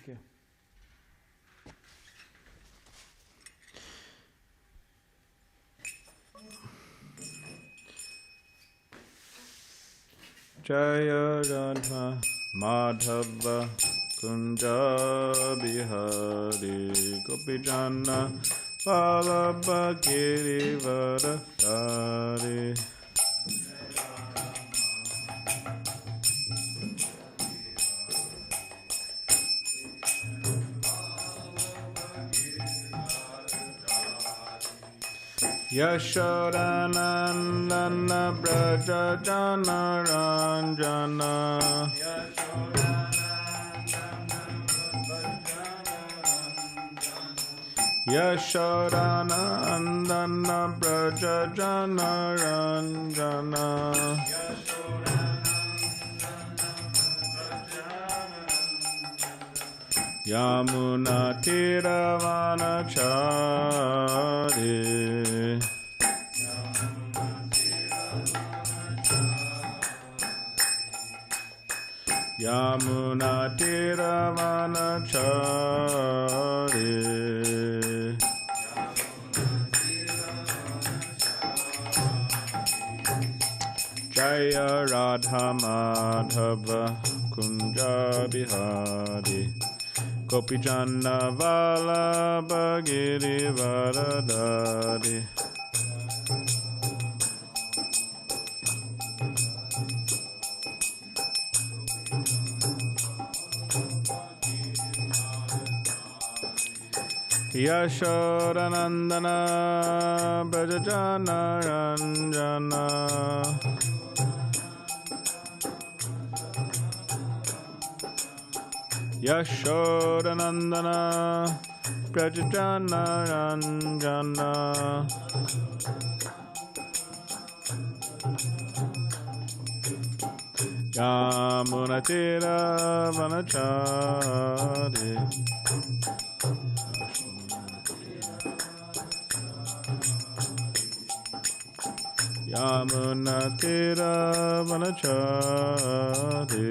Thank you. Jaya Radha Madhava Kunja Bihari Gopijana Vallabha Girivardhari. Yashodanandana Braja Jana Ranjana Yashodanandana Braja Jana Ranjana Yamuna Tiravanachari Yamuna Tiravanachari Jaya Radha Madhava Kunja Bihari Gopijana Vallabha Girivardhari. Yashodanandana Brajajana Ranjana Yashodanandana Brajajana Ranjana Yamuna Tiravanachari Yamuna Tiravanachari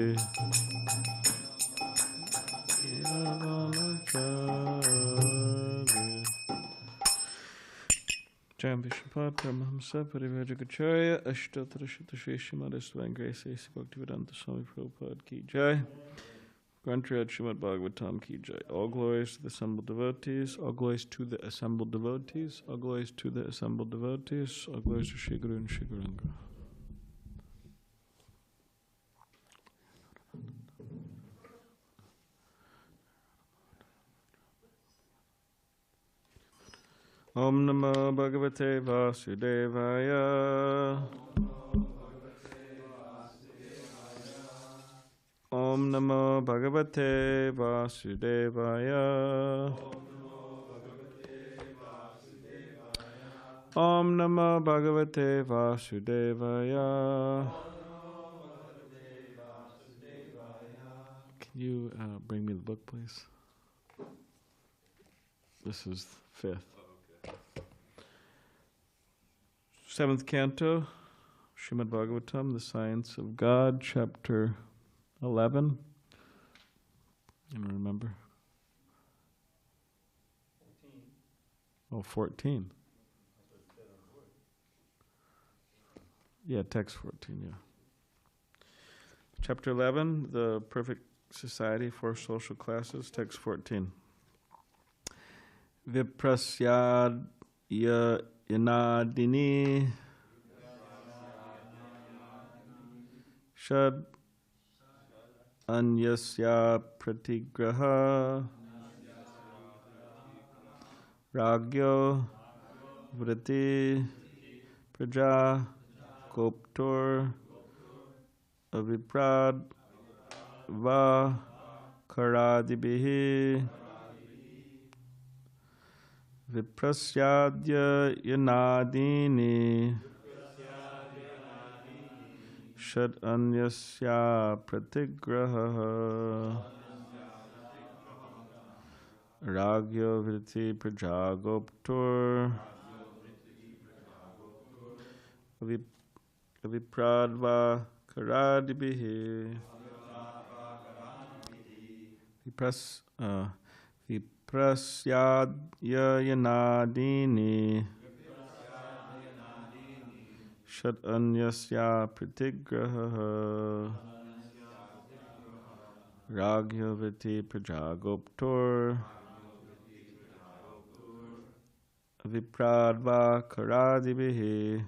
Jam Vishnupada Paramahamsa Parivrajagacharya Ashtotara Shatashri Srimad Svangrace Bhaktivedanta Swami Prabhupada Ki Jai. Grantriyat Srimad Bhagavatam Ki Jai. All glories to the assembled devotees, all glories to the assembled devotees, all glories to the assembled devotees, all glories to Shri Guru and Shri Guranga. Om Namo Bhagavate Vasudevaya. Om Namo Bhagavate Vasudevaya. Om Namo Bhagavate Vasudevaya. Can you bring me the book, please? This is fifth. Seventh canto, Srimad Bhagavatam, The Science of God, chapter 11. Anyone remember? 14. Oh, 14. Yeah, text 14, yeah. Chapter 11, The Perfect Society for Social Classes, text 14. Viprasyad Yanadini Shad Anyasya Pratigraha Ragyo Vritti Praja Goptur Aviprad Va Karadibihi Viprasyadya Yanadini Shad Anyasya Pratigraha Ragyo Vritti Prajagoptur Vipradva Karadibihi viprasyadyanadini Shat anyasya pratigraha Ragyavati prajagoptor Vipradva karadibihi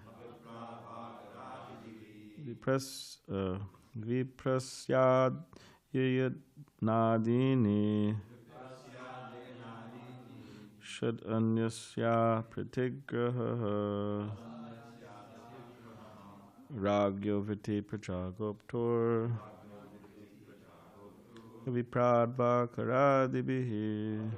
Viprasyad yayadnadini Shad anyasya pratigraha Ragyavati prajagoptor Vipradva karadibihi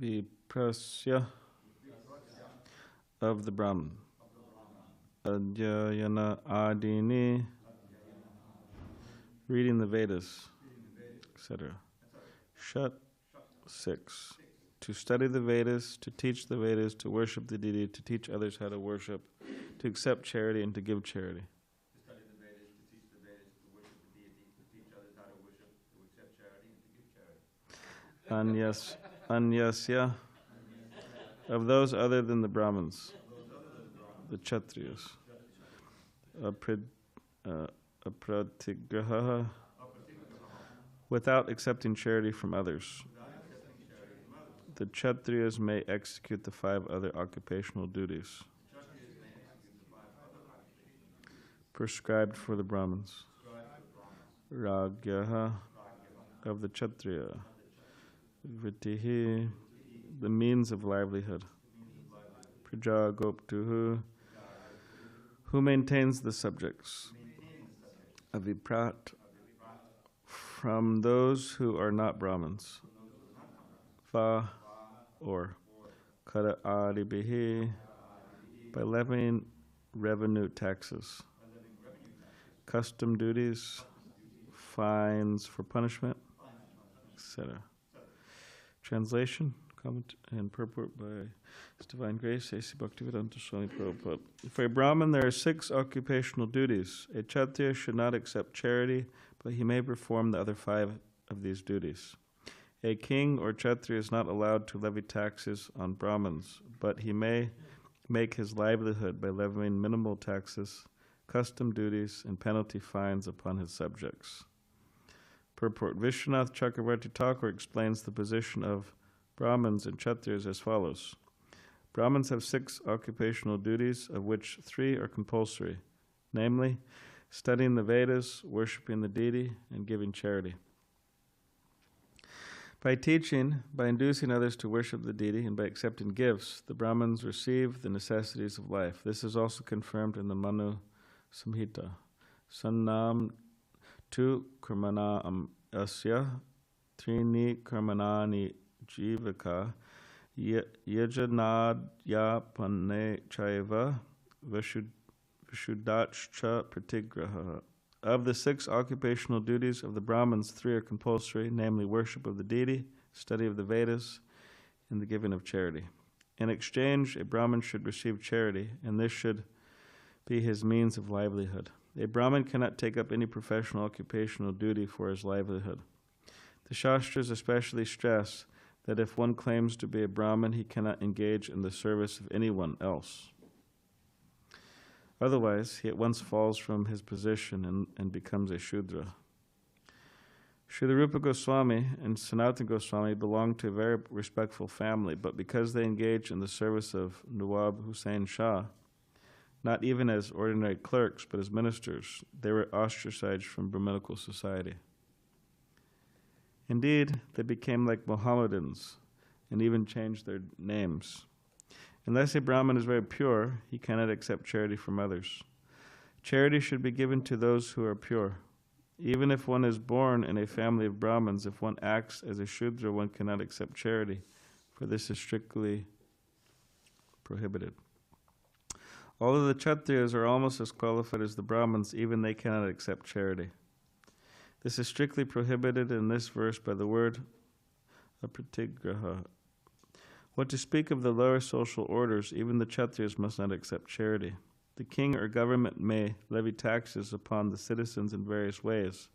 Viprasya of the Brahman. Adhyayana adini, reading the Vedas, etc. Shat 6. To study the Vedas, to teach the Vedas, to worship the deity, to teach others how to worship, to accept charity and to give charity. To study the Vedas, to teach the Vedas, to worship the deity, to teach others how to worship, to accept charity and to give charity. Anyasya, of those other than the Brahmins, the Kshatriyas. Apratigraha, without accepting charity from others. The Kshatriyas may execute the 5 other occupational duties prescribed for the Brahmins. Ragyaha, of the Kshatriya. Vritihi, the means of livelihood. Prajagoptuhu, who maintains the subjects. Aviprat, from those who are not Brahmins. Va, or Kara Adibihi, by levying revenue taxes, custom duties, fines for punishment, etc. Translation, comment, and purport by His Divine Grace, A.C. Bhaktivedanta Swami Prabhupada. For a Brahmin, there are 6 occupational duties. A Kshatriya should not accept charity, but he may perform the other 5 of these duties. A king or Kshatriya is not allowed to levy taxes on Brahmins, but he may make his livelihood by levying minimal taxes, custom duties, and penalty fines upon his subjects. Purport. Vishwanath Chakravarti Thakur explains the position of Brahmins and Kshatriyas as follows. Brahmins have 6 occupational duties, of which 3 are compulsory, namely, studying the Vedas, worshipping the deity, and giving charity. By teaching, by inducing others to worship the deity, and by accepting gifts, the Brahmins receive the necessities of life. This is also confirmed in the Manu Samhita. Sannam tu karmana asya trini karmanani jivaka yajanadya panne chaiva vishuddhachcha pratigraha. Of the 6 occupational duties of the Brahmins, 3 are compulsory, namely worship of the deity, study of the Vedas, and the giving of charity. In exchange, a Brahmin should receive charity, and this should be his means of livelihood. A Brahmin cannot take up any professional occupational duty for his livelihood. The Shastras especially stress that if one claims to be a Brahmin, he cannot engage in the service of anyone else. Otherwise, he at once falls from his position and becomes a Shudra. Srila Rupa Goswami and Sanatana Goswami belong to a very respectful family, but because they engage in the service of Nawab Hussain Shah, not even as ordinary clerks, but as ministers, they were ostracized from Brahminical society. Indeed, they became like Mohammedans and even changed their names. Unless a Brahmin is very pure, he cannot accept charity from others. Charity should be given to those who are pure. Even if one is born in a family of Brahmins, if one acts as a Shudra, one cannot accept charity, for this is strictly prohibited. Although the Kshatriyas are almost as qualified as the Brahmins, even they cannot accept charity. This is strictly prohibited in this verse by the word apratigraha. What to speak of the lower social orders, even the Kshatriyas must not accept charity. The king or government may levy taxes upon the citizens in various ways,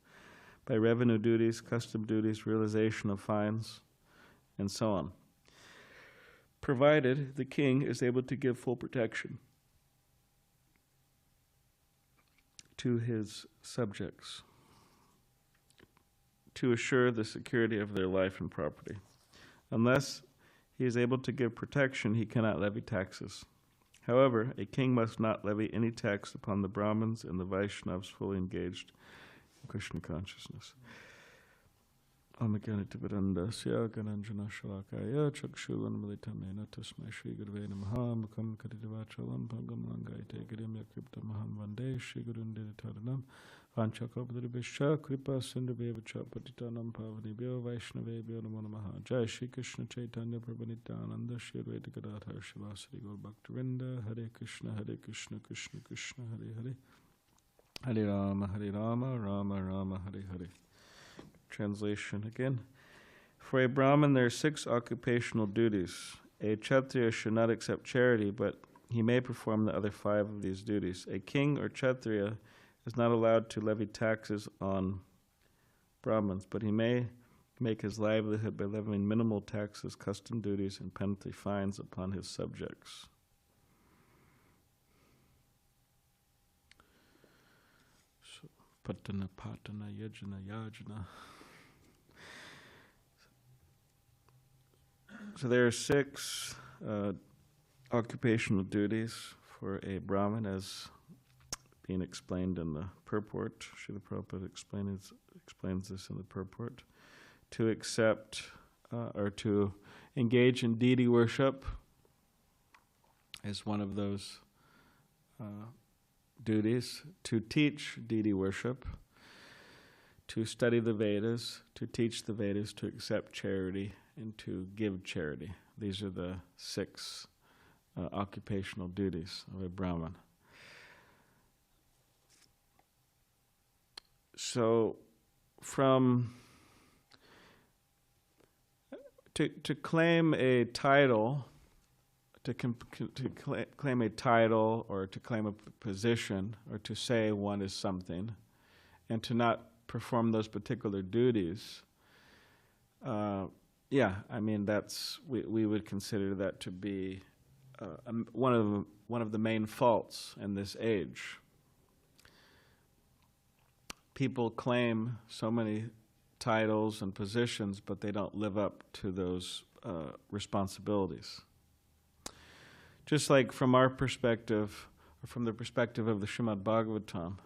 by revenue duties, custom duties, realization of fines, and so on, provided the king is able to give full protection to his subjects, to assure the security of their life and property. Unless he is able to give protection, he cannot levy taxes. However, a king must not levy any tax upon the Brahmins and the Vaishnavas fully engaged in Krishna consciousness. Amaganitivarandasya Gananjana Shalakaya Chakshulan Militamena Tasmai Shri Gurve Namaha Mukam Kadidavachalam Pangam Langaite Girim Yakripta Maham Vande Shri Gurunditaranam Vanchakabdribhisha Kripa Sindhubevacha Patitanam Pavanibhyo Vaishnavebhyo Namo Namaha. Jai Shri Krishna Chaitanya Prabhu Nityananda Shri Advaita Gadadhar Shivasari Gaur Bhaktivinoda. Hare Krishna Krishna Krishna Hare Hare, Hare Rama Rama Rama Hare Hare. Translation again. For a Brahmin, there are 6 occupational duties. A Kshatriya should not accept charity, but he may perform the other 5 of these duties. A king or Kshatriya is not allowed to levy taxes on Brahmins, but he may make his livelihood by levying minimal taxes, custom duties, and penalty fines upon his subjects. So, patana, yajana. So there are 6 occupational duties for a Brahmin, as being explained in the purport. Srila Prabhupada explains this in the purport. To accept or to engage in deity worship is one of those duties. To teach deity worship, to study the Vedas, to teach the Vedas, to accept charity, and to give charity. These are the 6 occupational duties of a Brahmin. So, to claim a title, claim a title, or to claim a position, or to say one is something, and to not perform those particular duties, that's we would consider that to be one of the main faults in this age. People claim so many titles and positions, but they don't live up to those responsibilities. Just like from our perspective, or from the perspective of the Srimad Bhagavatam,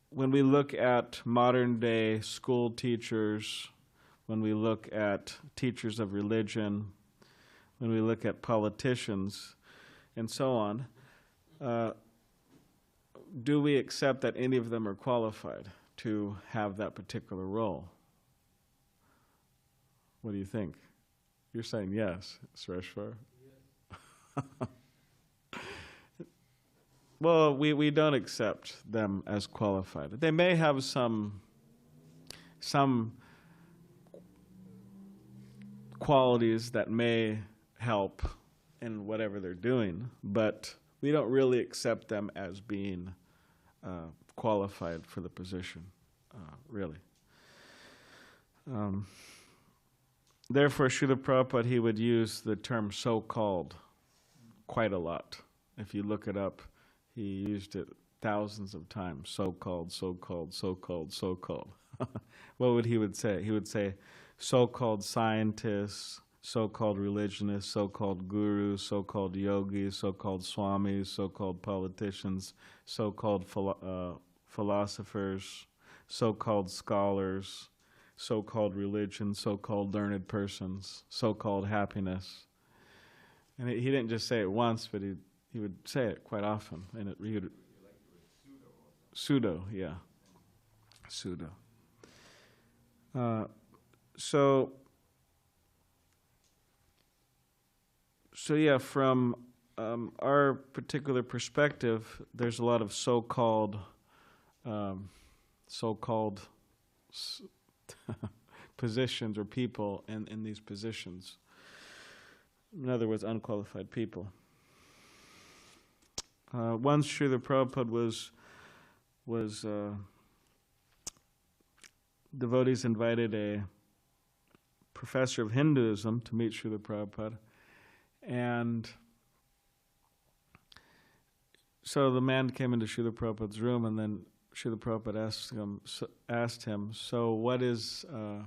when we look at modern day school teachers, when we look at teachers of religion, when we look at politicians, and so on, do we accept that any of them are qualified to have that particular role? What do you think? You're saying yes, Sureshwar? Yes. Well, we don't accept them as qualified. They may have some qualities that may help in whatever they're doing, but we don't really accept them as being qualified for the position, really. Therefore, Srila Prabhupada, he would use the term so-called quite a lot. If you look it up, he used it thousands of times. So-called, so-called, so-called, so-called. What would he would say? He would say so-called scientists, so-called religionists, so-called gurus, so-called yogis, so-called swamis, so-called politicians, so-called philosophers, so-called scholars, so-called religion, so-called learned persons, so-called happiness. And he didn't just say it once, but he would say it quite often. And it would pseudo, yeah, pseudo. So yeah, from our particular perspective, there's a lot of so-called positions or people in these positions. In other words, unqualified people. Once Srila Prabhupada was devotees invited a professor of Hinduism to meet Srila Prabhupada, and so the man came into Srila Prabhupada's room, and then Srila Prabhupada asked him, so what is the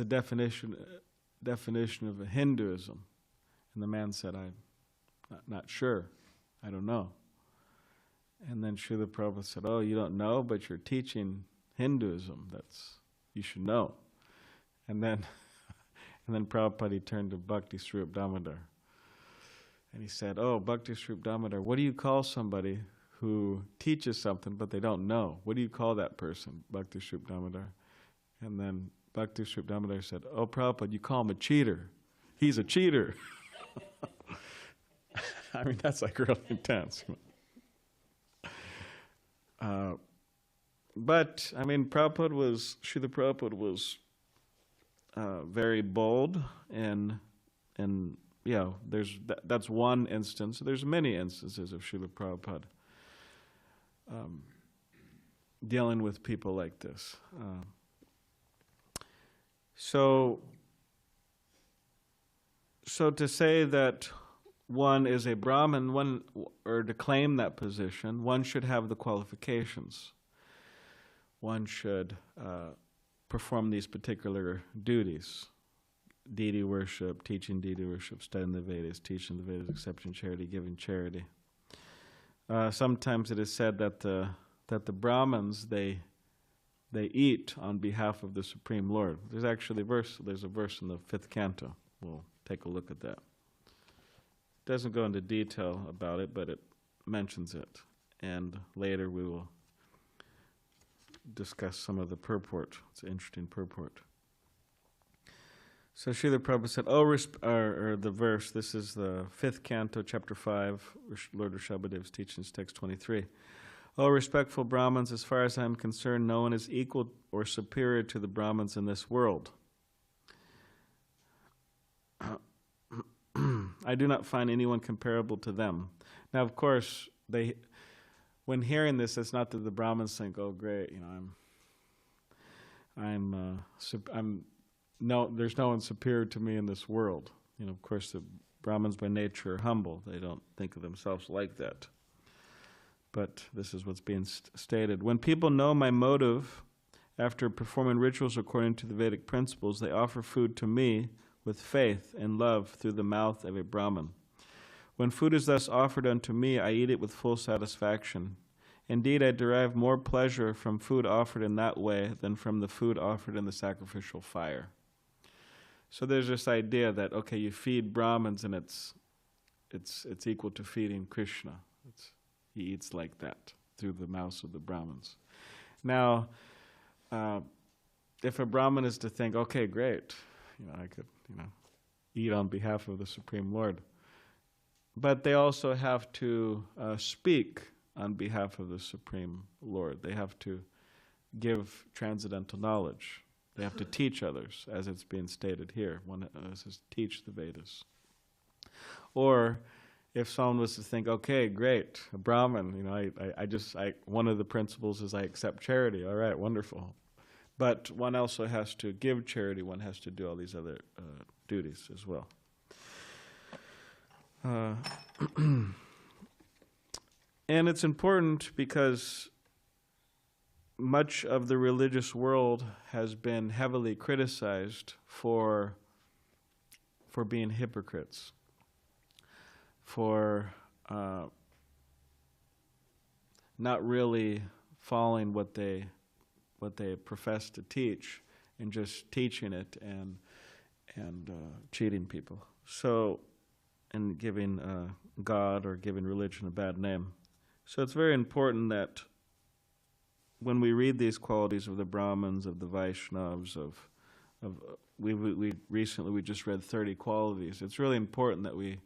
definition of a Hinduism? And the man said, I'm not sure. I don't know. And then Srila Prabhupada said, oh, you don't know, but you're teaching Hinduism. You should know. And then Prabhupada turned to Bhakti Swarup Damodar. And he said, oh, Bhakti Swarup Damodar, what do you call somebody who teaches something but they don't know? What do you call that person, Bhakti Swarup Damodar? And then Bhakti Swarup Damodar said, oh, Prabhupada, you call him a cheater. He's a cheater. I mean, that's like really intense. But, I mean, Srila Prabhupada was very bold, and yeah, that's one instance. There's many instances of Srila Prabhupada dealing with people like this. So to say that one is a Brahmin, or to claim that position, one should have the qualifications. One should perform these particular duties: deity worship, teaching deity worship, studying the Vedas, teaching the Vedas, accepting charity, giving charity. Sometimes it is said that the Brahmins they eat on behalf of the Supreme Lord. There's actually a verse in the 5th canto. We'll take a look at that. It doesn't go into detail about it, but it mentions it. And later we will discuss some of the purport. It's an interesting purport. So Srila Prabhupada said, or the verse, this is the 5th canto, chapter 5, Lord Rishabhadev's teachings, text 23. O respectful Brahmins, as far as I am concerned, no one is equal or superior to the Brahmins in this world. I do not find anyone comparable to them. Now, of course, when hearing this, it's not that the Brahmins think, "Oh, great, there's no one superior to me in this world." Of course, the Brahmins by nature are humble. They don't think of themselves like that. But this is what's being stated. When people know my motive after performing rituals according to the Vedic principles, they offer food to me with faith and love through the mouth of a Brahmin. When food is thus offered unto me, I eat it with full satisfaction. Indeed, I derive more pleasure from food offered in that way than from the food offered in the sacrificial fire. So there's this idea that, okay, you feed Brahmins and it's equal to feeding Krishna. He eats like that through the mouths of the Brahmins. Now, if a Brahmin is to think, okay, great, I could, eat on behalf of the Supreme Lord, but they also have to speak on behalf of the Supreme Lord. They have to give transcendental knowledge. They have to teach others, as it's being stated here. One says, teach the Vedas. Or if someone was to think, okay, great, a Brahmin, one of the principles is I accept charity. All right, wonderful. But one also has to give charity. One has to do all these other duties as well. And it's important because much of the religious world has been heavily criticized for being hypocrites, for not really following what they profess to teach and just teaching it and cheating people. So, and giving God or giving religion a bad name. So it's very important that when we read these qualities of the Brahmins, of the Vaishnavas, we recently just read 30 qualities. It's really important that we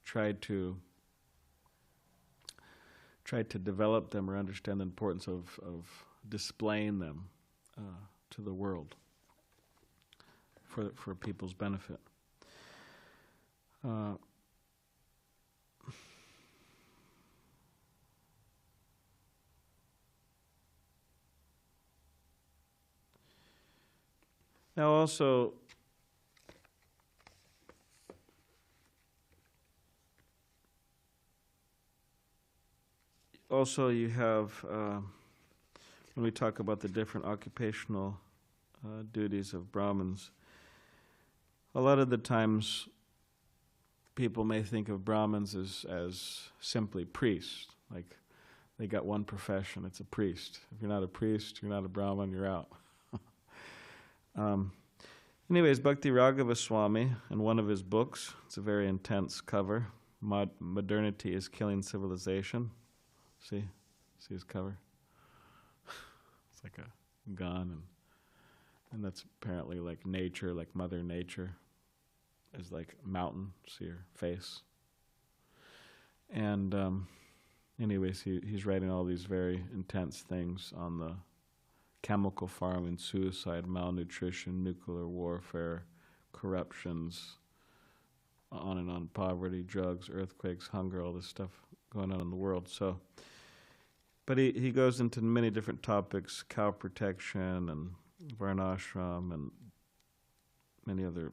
try to develop them or understand the importance of displaying them to the world for people's benefit. Now also, you have, when we talk about the different occupational duties of Brahmins, a lot of the times people may think of Brahmins as simply priests, like they got one profession, it's a priest. If you're not a priest, you're not a Brahmin, you're out. Anyways, Bhakti Raghava Swami, in one of his books, it's a very intense cover, Modernity is Killing Civilization. See his cover? It's like a gun, and that's apparently like nature, like Mother Nature, is like a mountain, see her face. And anyways, he's writing all these very intense things on the chemical farming, suicide, malnutrition, nuclear warfare, corruptions, on and on, poverty, drugs, earthquakes, hunger, all this stuff going on in the world. So, but he goes into many different topics, cow protection and varnashram and many other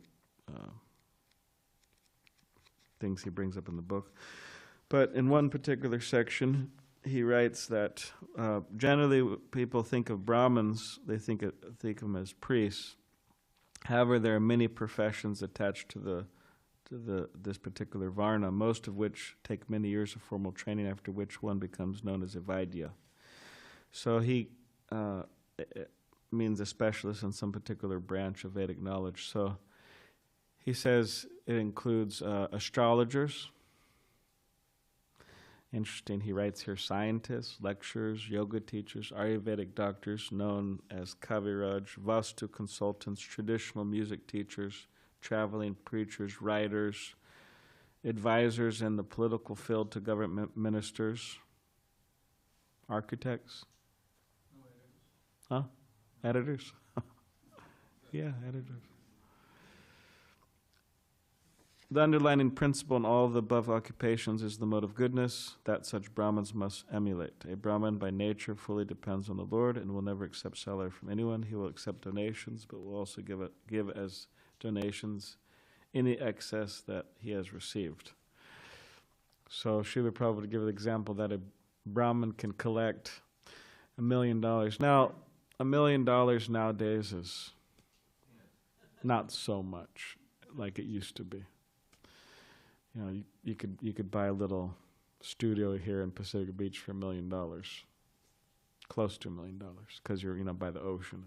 things he brings up in the book. But in one particular section, he writes that generally people think of Brahmins, they think of them as priests. However, there are many professions attached to this particular varna, most of which take many years of formal training, after which one becomes known as a Vaidya. So he means a specialist in some particular branch of Vedic knowledge. So he says it includes astrologers. Interesting, he writes here scientists, lecturers, yoga teachers, Ayurvedic doctors known as Kaviraj, Vastu consultants, traditional music teachers, traveling preachers, writers, advisors in the political field to government ministers, architects. No, editors. Huh? Editors? Yeah, editors. The underlying principle in all of the above occupations is the mode of goodness that such Brahmins must emulate. A Brahmin by nature fully depends on the Lord and will never accept salary from anyone. He will accept donations, but will also give as donations any excess that he has received. So Srila Prabhupada give an example that a Brahmin can collect $1 million. Now, $1 million nowadays is not so much like it used to be. You know, you could buy a little studio here in Pacific Beach for $1 million. close to $1 million, because you're, by the ocean.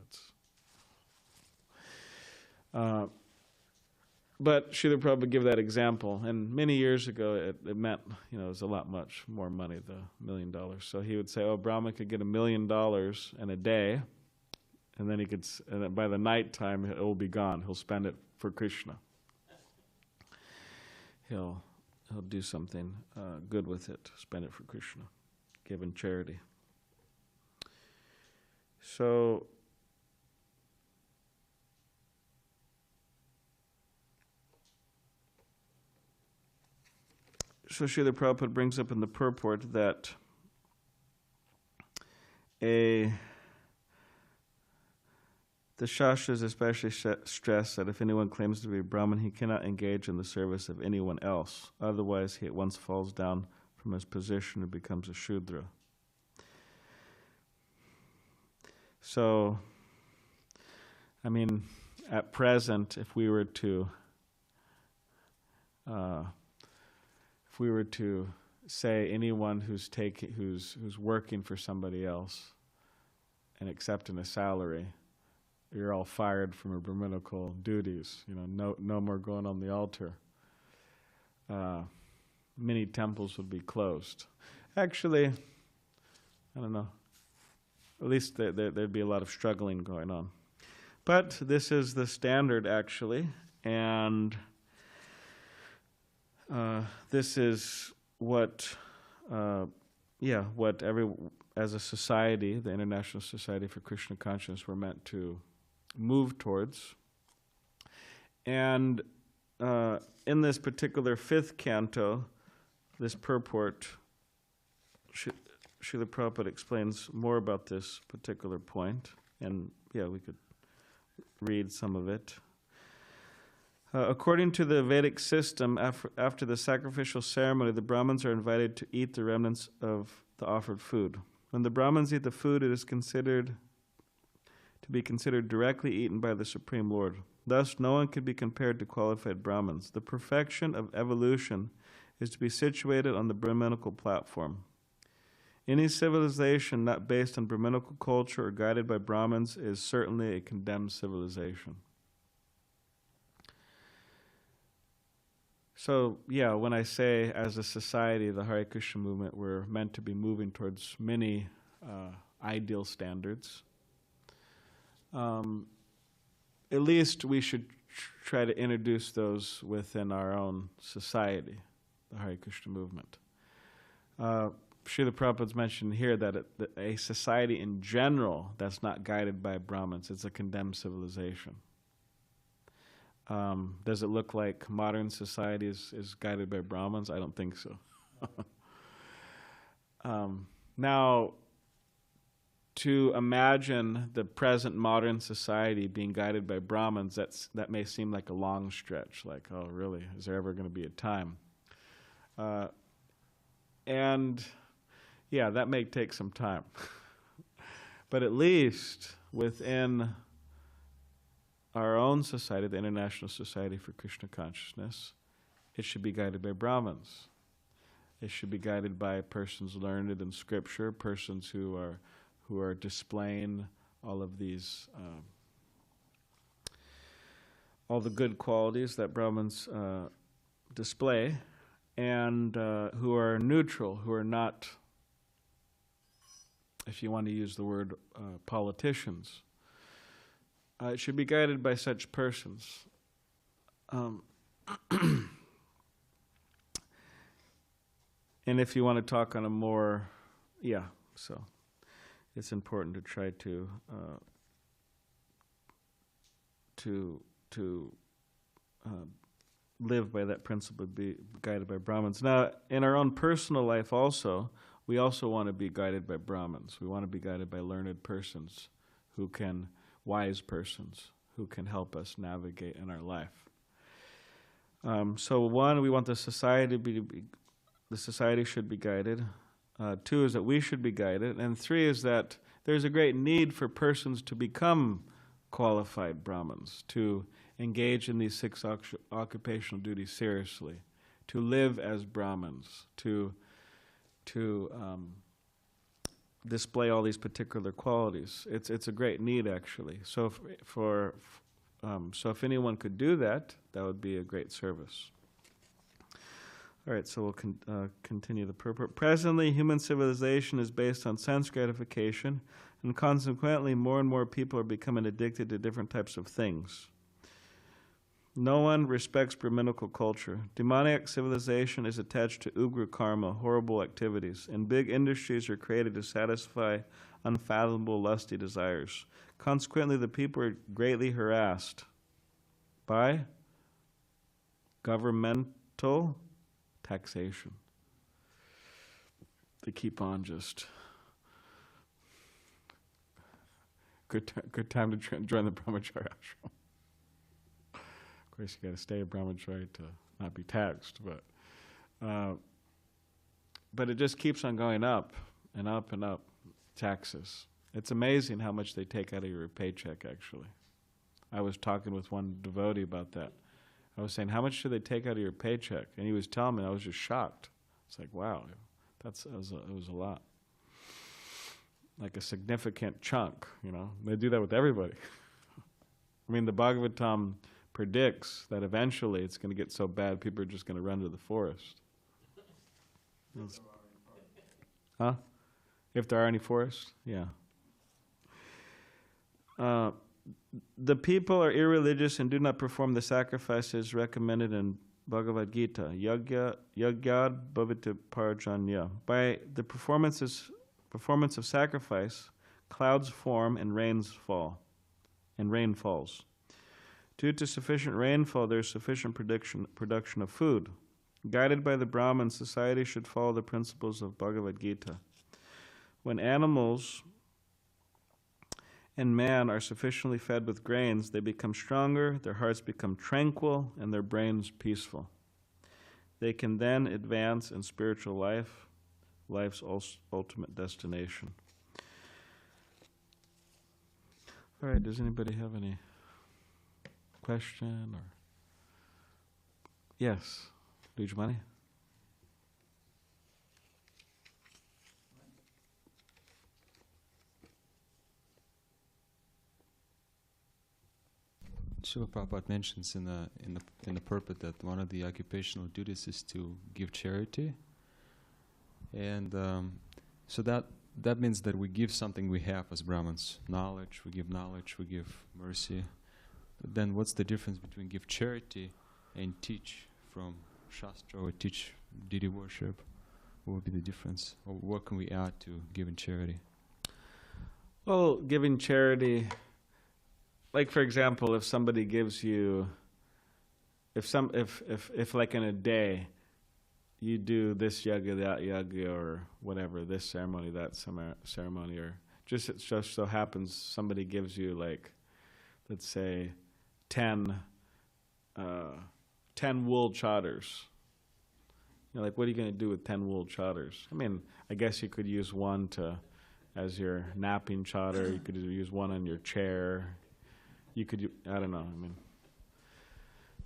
But Srila Prabhupada give that example, and many years ago it meant, it was a lot much more money, the $1 million. So he would say, Brahma could get $1 million in a day, and then and then by the night time it will be gone. He'll spend it for Krishna. He'll do something good with it, spend it for Krishna, give in charity. So Srila Prabhupada brings up in the purport that the Shastras especially stress that if anyone claims to be a Brahmin, he cannot engage in the service of anyone else. Otherwise, he at once falls down from his position and becomes a Shudra. So, at present, if we were to say anyone who's working for somebody else and accepting a salary, you're all fired from your Brahminical duties. No more going on the altar. Many temples would be closed. Actually, I don't know. At least there'd be a lot of struggling going on. But this is the standard, actually, and this is what as a society, the International Society for Krishna Consciousness, we're meant to move towards. And in this particular 5th canto, this purport, Srila Prabhupada explains more about this particular point, and we could read some of it. According to the Vedic system, after the sacrificial ceremony, the Brahmins are invited to eat the remnants of the offered food. When the Brahmins eat the food, it is considered directly eaten by the Supreme Lord. Thus, no one can be compared to qualified Brahmins. The perfection of evolution is to be situated on the Brahminical platform. Any civilization not based on Brahminical culture or guided by Brahmins is certainly a condemned civilization. So, when I say as a society, the Hare Krishna movement, we're meant to be moving towards many ideal standards. At least we should try to introduce those within our own society, the Hare Krishna movement. Srila Prabhupada's mentioned here that a society in general that's not guided by Brahmins, it's a condemned civilization. Does it look like modern society is guided by Brahmins? I don't think so. Now, to imagine the present modern society being guided by Brahmins, that may seem like a long stretch, like, oh, really? Is there ever going to be a time? And that may take some time. But at least within our own society, the International Society for Krishna Consciousness, it should be guided by Brahmins. It should be guided by persons learned in Scripture, persons who are displaying all of these, all the good qualities that Brahmins display, and who are neutral, who are not, if you want to use the word, politicians. It should be guided by such persons. And if you want to talk on a more, so it's important to try to live by that principle, be guided by Brahmins. Now, in our own personal life also, we also want to be guided by Brahmins. We want to be guided by learned persons wise persons who can help us navigate in our life. So one, we want the society the society should be guided. 2 is that we should be guided. And 3 is that there's a great need for persons to become qualified Brahmins, to engage in these 6 occupational duties seriously, to live as Brahmins, to display all these particular qualities. It's a great need, actually. So so if anyone could do that, that would be a great service. All right, so we'll continue the purport. Presently, human civilization is based on sense gratification, and consequently, more and more people are becoming addicted to different types of things. No one respects Brahminical culture. Demoniac civilization is attached to ugra karma, horrible activities, and big industries are created to satisfy unfathomable lusty desires. Consequently, the people are greatly harassed by governmental taxation. They keep on just... Good time to join the brahmacharya ashram. Of course, you got to stay a brahmachari to not be taxed, but it just keeps on going up and up and up, taxes. It's amazing how much they take out of your paycheck, actually. I was talking with one devotee about that. I was saying, how much do they take out of your paycheck? And he was telling me, and I was just shocked. It's like, wow, it was a lot. Like a significant chunk, you know. They do that with everybody. I mean, the Bhagavatam predicts that eventually it's going to get so bad people are just going to run to the forest. Huh? If there are any forests? Yeah. The people are irreligious and do not perform the sacrifices recommended in Bhagavad Gita. Yagyad bhavita parajanya. By the performance of sacrifice, clouds form and rain falls. Due to sufficient rainfall, there is sufficient production of food. Guided by the Brahmins, society should follow the principles of Bhagavad Gita. When animals and man are sufficiently fed with grains, they become stronger, their hearts become tranquil, and their brains peaceful. They can then advance in spiritual life, life's ultimate destination. All right, does anybody have any question or... Yes, Dujmani? Srila Prabhupada mentions in the purport that one of the occupational duties is to give charity, and so that means that we give something we have as Brahmins. Knowledge, we give mercy. But then what's the difference between give charity and teach from Shastra or teach deity worship? What would be the difference? Or what can we add to giving charity? Well, giving charity, like for example, if somebody gives you, if like in a day, you do this yagya, that yagya, or whatever, this ceremony, that ceremony, or just it just so happens somebody gives you like, let's say, 10 wool chaudhars. You know, like, what are you going to do with 10 wool chaudhars? I mean, I guess you could use one as your napping chaudhar. You could use one on your chair. You could, I don't know. I mean,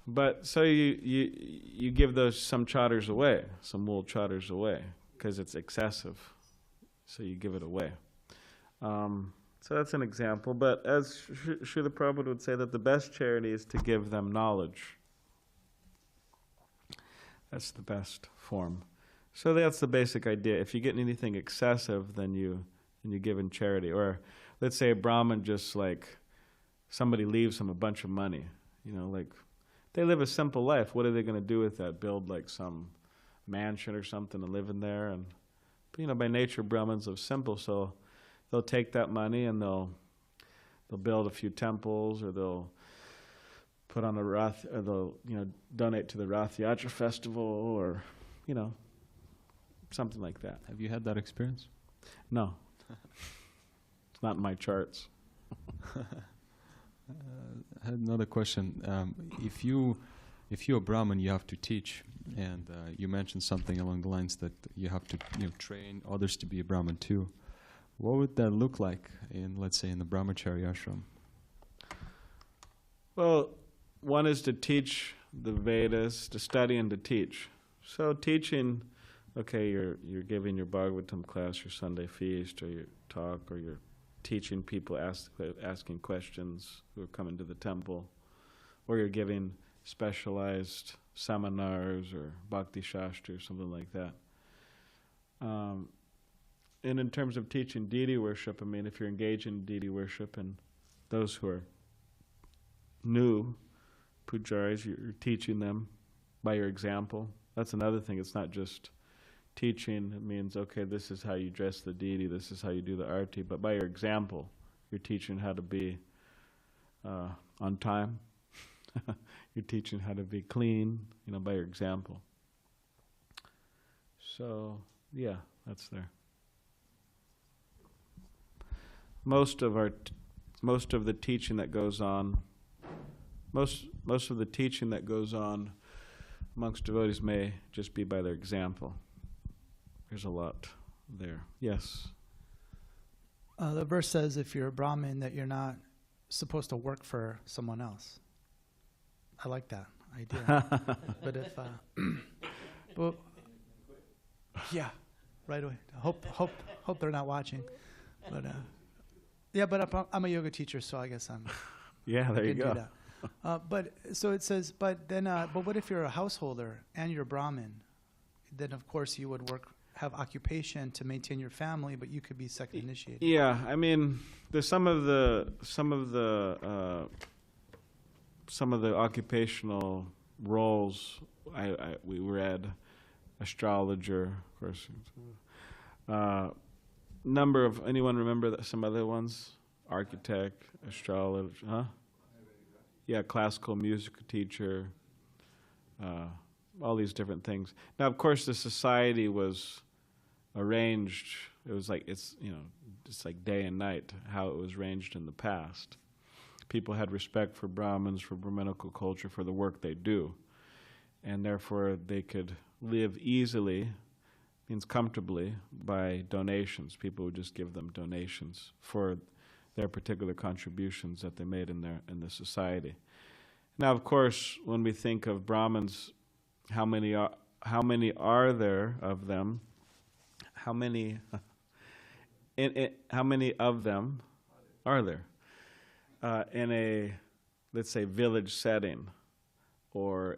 but so you give some chaudhars away, some wool chaudhars away, because it's excessive. So you give it away. So that's an example. But as Srila Prabhupada would say, that the best charity is to give them knowledge. That's the best form. So that's the basic idea. If you get anything excessive, then you give in charity. Or let's say a Brahmin just like, somebody leaves him a bunch of money. You know, like, they live a simple life. What are they going to do with that? Build like some mansion or something and live in there? And, you know, by nature, Brahmins are simple, so they'll take that money and they'll build a few temples, or they'll put on a Rath, or they'll, you know, donate to the Rath Yatra festival, or, you know, something like that. Have you had that experience? No. It's not in my charts. I had another question. If you're a Brahmin, you have to teach, and you mentioned something along the lines that you have to train others to be a Brahmin too. What would that look like in, let's say, in the brahmacharya ashram? Well, one is to teach the Vedas, to study and to teach. So teaching okay, you're giving your Bhagavatam class, your Sunday feast, or your talk, or you're teaching people, asking questions who are coming to the temple, or you're giving specialized seminars or Bhakti Shastra or something like that. And in terms of teaching deity worship, I mean, if you're engaged in deity worship and those who are new pujaris, you're teaching them by your example. That's another thing. It's not just teaching. It means, okay, this is how you dress the deity, this is how you do the arati, but by your example, you're teaching how to be on time. You're teaching how to be clean, by your example. So, yeah, that's there. Most of the teaching that goes on, most of the teaching that goes on amongst devotees may just be by their example. There's a lot there. Yes? The verse says if you're a Brahmin that you're not supposed to work for someone else. I like that idea. But if, but, yeah, right away. Hope they're not watching. But yeah, but I'm a yoga teacher, so I guess I'm. Yeah, there you go. Do that. But so it says, but what if you're a householder and you're a Brahmin? Then of course you would have occupation to maintain your family, but you could be second initiated. Yeah, I mean, there's some of the occupational roles we read, astrologer, of course. Number of, anyone remember some other ones? Architect, astrologer, huh? Yeah, classical music teacher, all these different things. Now, of course, the society was arranged. It was like it's like day and night how it was arranged in the past. People had respect for Brahmins, for Brahminical culture, for the work they do, and therefore they could live easily, means comfortably, by donations. People would just give them donations for their particular contributions that they made in the society. Now, of course, when we think of Brahmins, how many are there of them? How many of them are there in a, let's say, village setting, or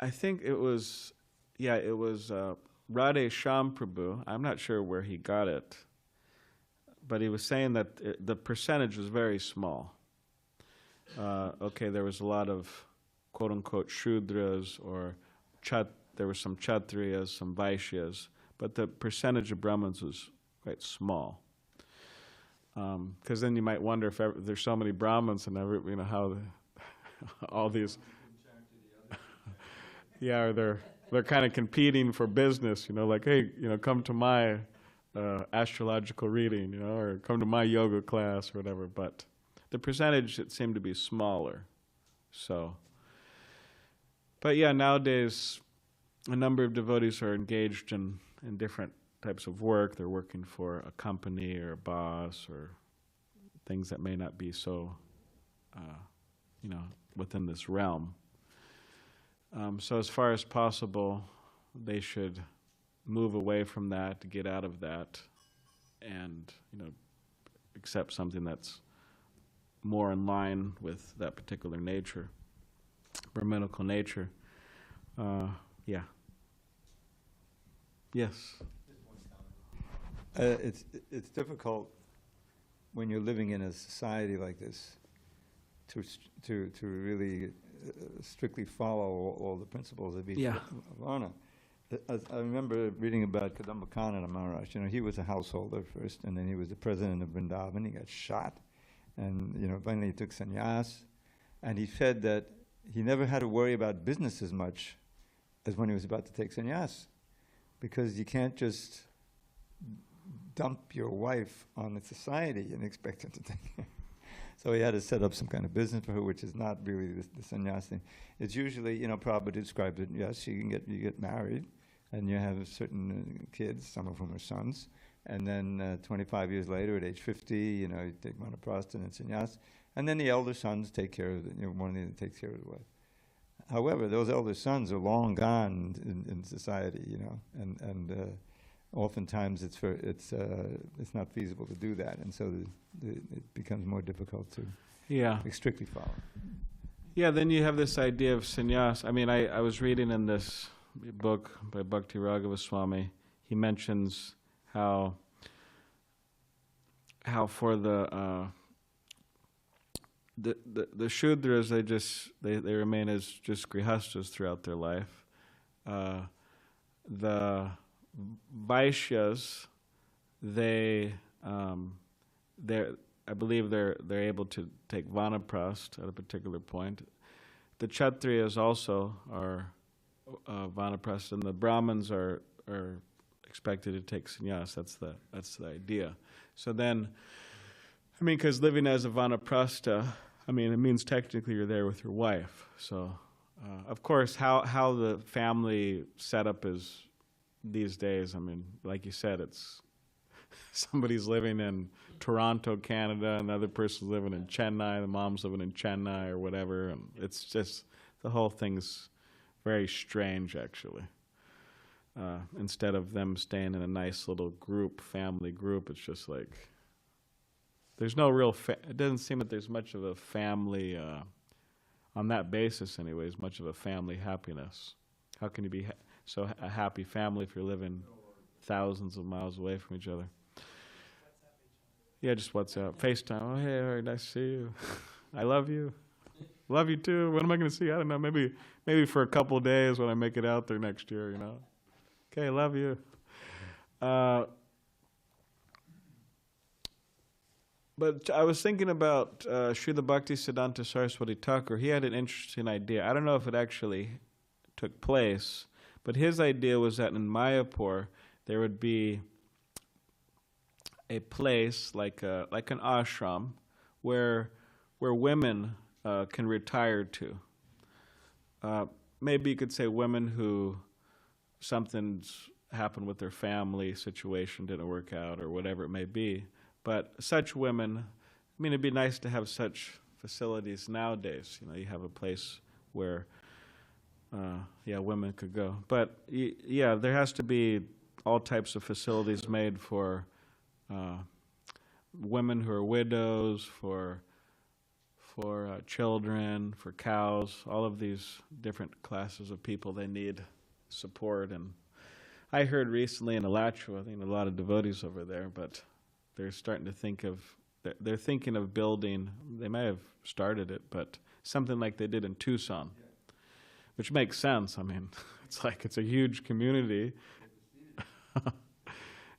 I think it was Radhe Shyam Prabhu. I'm not sure where he got it, but he was saying that the percentage was very small. There was a lot of quote-unquote Shudras, or there were some kṣatriyas, some Vaishyas, but the percentage of Brahmins was quite small. Because then you might wonder if there's so many Brahmins and how all these, yeah, they're kind of competing for business, like, hey, come to my astrological reading, or come to my yoga class or whatever. But the percentage, it seemed to be smaller. So, but yeah, nowadays a number of devotees are engaged in different types of work. They're working for a company or a boss, or things that may not be so, within this realm. So as far as possible, they should move away from that, to get out of that, and accept something that's more in line with that particular nature, Brahminical nature. Yeah. Yes. It's difficult when you're living in a society like this to really strictly follow all the principles of each varna. I remember reading about Kadambakana Maharaj. He was a householder first, and then he was the president of Vrindavan. He got shot, and finally he took sannyas. And he said that he never had to worry about business as much as when he was about to take sannyas, because you can't just dump your wife on the society and expect her to take care. So he had to set up some kind of business for her, which is not really the sannyas thing. It's usually, Prabhupada describes it, yes, you get married, and you have certain kids, some of whom are sons, and then 25 years later, at age 50, you take Manaprastha and sannyas, and then the elder sons take care of one of them takes care of the wife. However, those elder sons are long gone in society, you know, and oftentimes it's not feasible to do that, and so it becomes more difficult to strictly follow. Yeah, then you have this idea of sannyas. I mean, I was reading in this book by Bhakti Raghava Swami, he mentions how for the Shudras, they remain as just grihastas throughout their life. The Vaishyas, I believe they're able to take vanaprastha at a particular point. The kṣatriyas also are vanaprastha, and the brāhmaṇas are expected to take sannyas. That's the idea. So then, I mean, because living as a vanaprastha, I mean, it means technically you're there with your wife. So, of course, how the family setup is these days, I mean, like you said, it's somebody's living in Toronto, Canada, another person's living in Chennai, the mom's living in Chennai or whatever, and it's just, the whole thing's very strange, actually. Instead of them staying in a nice little group, family group, it's just like, there's no real, it doesn't seem that there's much of a family, on that basis anyways, much of a family happiness. How can you be a happy family if you're living thousands of miles away from each other? Yeah, just WhatsApp, FaceTime. Oh, hey, all right, nice to see you. I love you. Love you too. When am I going to see you? I don't know. Maybe for a couple of days when I make it out there next year, you know. Okay, love you. But I was thinking about Srila Bhakti Siddhanta Saraswati Thakur. He had an interesting idea. I don't know if it actually took place, but his idea was that in Mayapur there would be a place like an ashram where women can retire to. Maybe you could say women who something's happened with their family situation, didn't work out, or whatever it may be. But such women, I mean, it'd be nice to have such facilities nowadays. You know, you have a place where, women could go. But yeah, there has to be all types of facilities made for women who are widows, for children, for cows, all of these different classes of people. They need support. And I heard recently in Alachua, I think a lot of devotees over there, but they're starting to they're thinking of building, they may have started it, but something like they did in Tucson, which makes sense. I mean, it's a huge community.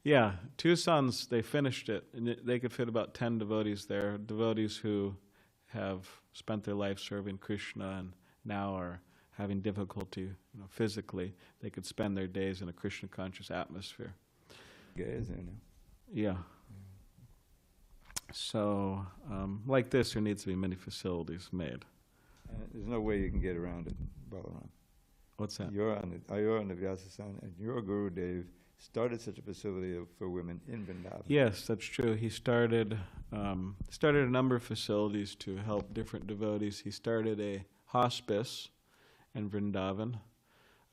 Yeah, Tucson's, they finished it, and they could fit about 10 devotees there, devotees who have spent their life serving Krishna and now are having difficulty, physically. They could spend their days in a Krishna-conscious atmosphere. Yeah. So, like this, there needs to be many facilities made. There's no way you can get around it, Balaram. What's that? You're on the Vyasa-san, and your Gurudev started such a facility for women in Vrindavan. Yes, that's true. He started a number of facilities to help different devotees. He started a hospice in Vrindavan.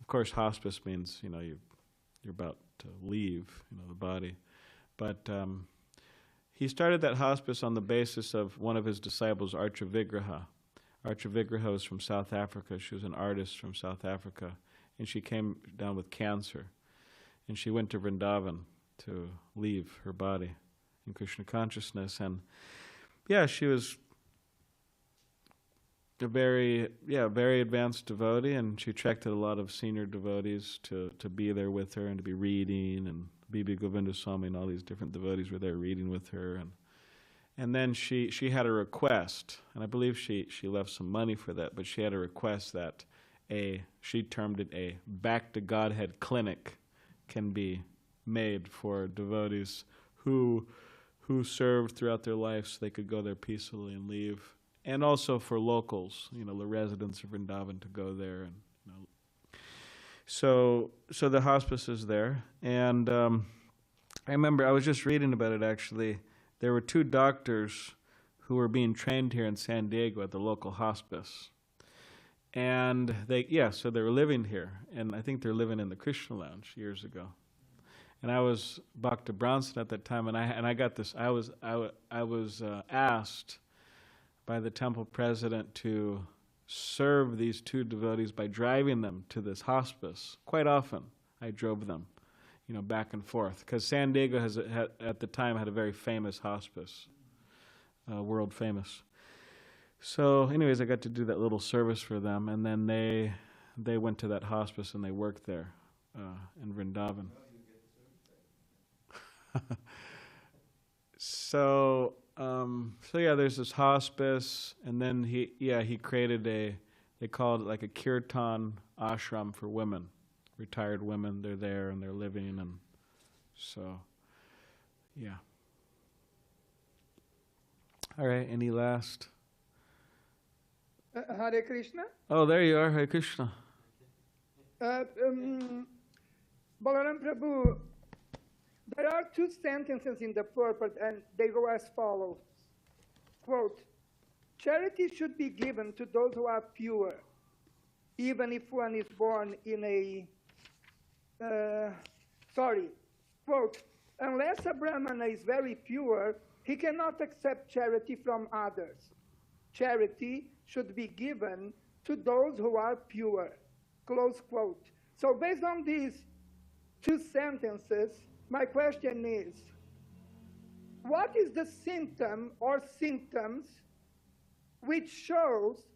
Of course, hospice means, you're about to leave, the body. But he started that hospice on the basis of one of his disciples, Archa Vigraha. Archa Vigraha was from South Africa. She was an artist from South Africa, and she came down with cancer. And she went to Vrindavan to leave her body in Krishna consciousness. And yeah, she was a very advanced devotee, and she attracted a lot of senior devotees to be there with her and to be reading, and Bibi Govinda Swami and all these different devotees were there reading with her. And then she had a request, and I believe she left some money for that, but she had a request that she termed it a back to Godhead clinic can be made for devotees who served throughout their lives, so they could go there peacefully and leave, and also for locals, the residents of Vrindavan, to go there. And so the hospice is there, and I remember I was just reading about it actually. There were 2 doctors who were being trained here in San Diego at the local hospice, And so they were living here, and I think they're living in the Krishna Lounge years ago. And I was Bhakti Brownson at that time, and I got this. I was asked by the temple president to serve these two devotees by driving them to this hospice. Quite often, I drove them, back and forth, because San Diego at the time had a very famous hospice, world famous. So, anyways, I got to do that little service for them, and then they went to that hospice and they worked there in Vrindavan. So there's this hospice, and then he created they called it like a kirtan ashram for women, retired women. They're there and they're living, and so, yeah. All right, any last? Hare Krishna. Oh, there you are, Hare Krishna. Balaram Prabhu, there are two sentences in the purport, and they go as follows. Quote, charity should be given to those who are pure, even if one is born in quote, unless a brāhmaṇa is very pure, he cannot accept charity from others. Charity should be given to those who are pure, close quote. So based on these two sentences, my question is, what is the symptom or symptoms which shows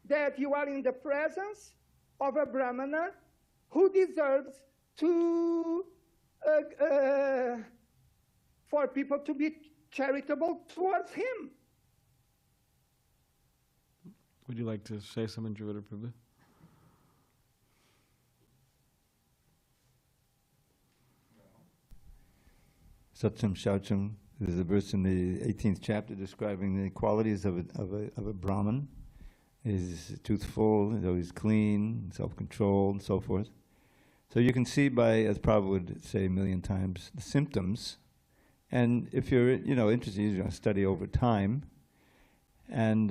that you are in the presence of a brāhmana who deserves for people to be charitable towards him? Would you like to say something, Jivara Prabhu? Satyam Shaucham, there's a verse in the 18th chapter describing the qualities of a Brahman. He's truthful, he's always clean, self-controlled, and so forth. So you can see by, as Prabhu would say a million times, the symptoms. And if you're interested, you're going to study over time. And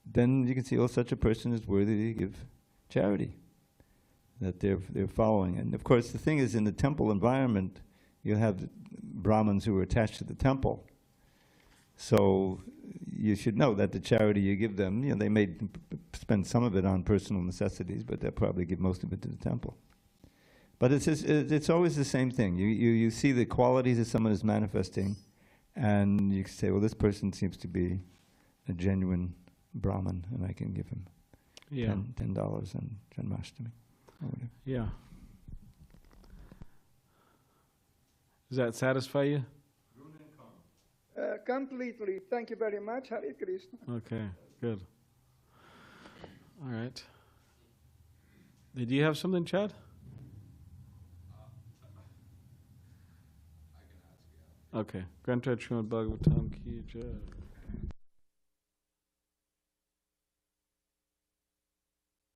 then you can see, such a person is worthy to give charity, that they're following. And of course, the thing is, in the temple environment, you have Brahmins who are attached to the temple. So you should know that the charity you give them, they may spend some of it on personal necessities, but they'll probably give most of it to the temple. But it's always the same thing. You see the qualities that someone is manifesting, and you say, well, this person seems to be a genuine Brahmin, and I can give him $10 on Janmashtami. Yeah. Does that satisfy you? Completely. Thank you very much. Hare Krishna. Okay, good. All right. Did you have something, Chad? Okay. Granta Srimad Bhagavatam ki jai.